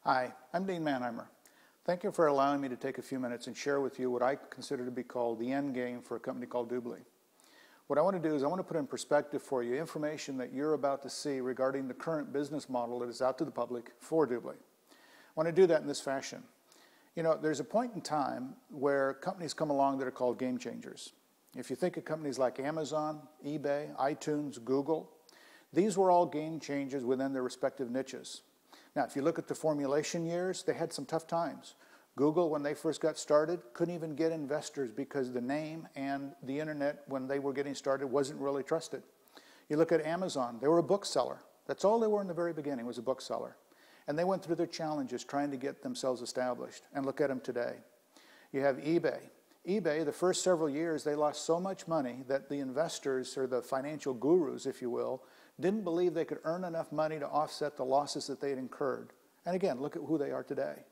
Hi, I'm Dean Manheimer. Thank you for allowing me to take a few minutes and share with you what I consider to be called the end game for a company called Dubli. What I want to do is I want to put in perspective for you information that you're about to see regarding the current business model that is out to the public for Dubli. I want to do that in this fashion. You know, there's a point in time where companies come along that are called game changers. If you think of companies like Amazon, eBay, iTunes, Google, these were all game changers within their respective niches. Now, if you look at the formulation years, they had some tough times. Google, when they first got started, couldn't even get investors because the name and the internet, when they were getting started, wasn't really trusted. You look at Amazon, they were a bookseller. That's all they were in the very beginning, was a bookseller. And they went through their challenges trying to get themselves established. And look at them today. You have eBay. eBay, the first several years, they lost so much money that the investors, or the financial gurus, if you will, didn't believe they could earn enough money to offset the losses that they had incurred. And again, look at who they are today.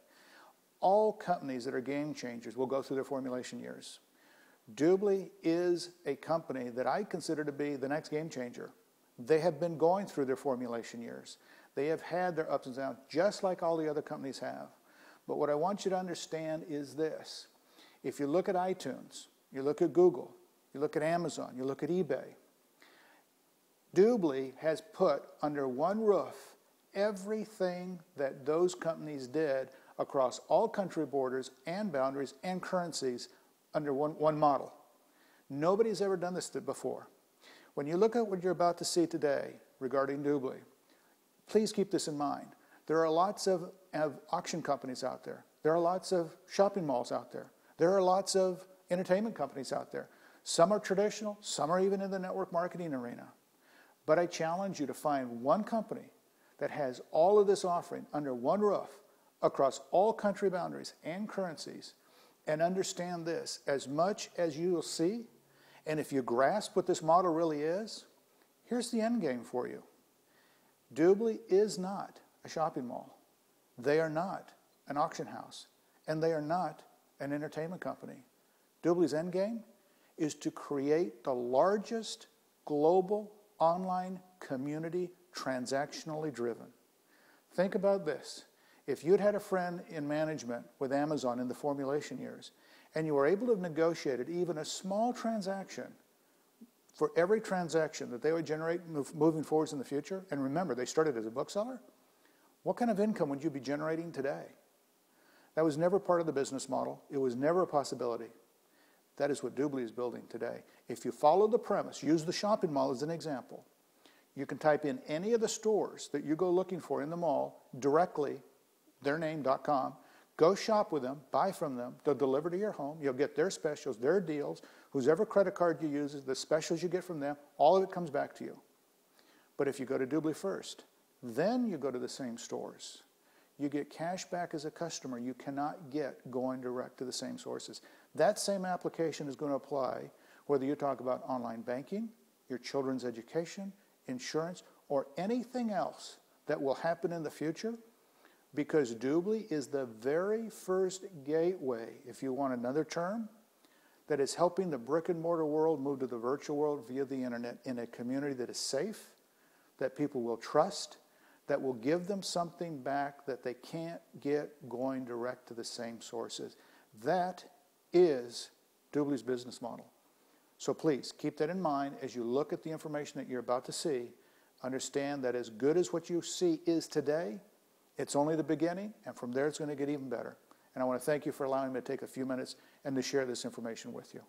All companies that are game changers will go through their formulation years. Dubli is a company that I consider to be the next game changer. They have been going through their formulation years. They have had their ups and downs, just like all the other companies have. But what I want you to understand is this. If you look at iTunes, you look at Google, you look at Amazon, you look at eBay, Dubli has put under one roof everything that those companies did across all country borders and boundaries and currencies under one model. Nobody's ever done this before. When you look at what you're about to see today regarding Dubli, please keep this in mind. There are lots of auction companies out there. There are lots of shopping malls out there. There are lots of entertainment companies out there. Some are traditional, some are even in the network marketing arena. But I challenge you to find one company that has all of this offering under one roof across all country boundaries and currencies, and understand this. As much as you will see, and if you grasp what this model really is, here's the end game for you. Dubli is not a shopping mall. They are not an auction house. And they are not an entertainment company. Dubli's end game is to create the largest global online community transactionally driven. Think about this. If you'd had a friend in management with Amazon in the formulation years, and you were able to have negotiated even a small transaction for every transaction that they would generate moving forwards in the future, and remember, they started as a bookseller, what kind of income would you be generating today? That was never part of the business model. It was never a possibility. That is what Dubli is building today. If you follow the premise, use the shopping mall as an example, you can type in any of the stores that you go looking for in the mall directly, theirname.com, go shop with them, buy from them, they'll deliver to your home, you'll get their specials, their deals, whoever credit card you use, the specials you get from them, all of it comes back to you. But if you go to Dubli first, then you go to the same stores, you get cash back as a customer you cannot get going direct to the same sources. That same application is going to apply whether you talk about online banking, your children's education, insurance, or anything else that will happen in the future, because Dubli is the very first gateway, if you want another term, that is helping the brick and mortar world move to the virtual world via the internet in a community that is safe, that people will trust, that will give them something back that they can't get going direct to the same sources. That is Dubli's business model. So please keep that in mind as you look at the information that you're about to see. Understand that as good as what you see is today, it's only the beginning, and from there it's going to get even better. And I want to thank you for allowing me to take a few minutes and to share this information with you.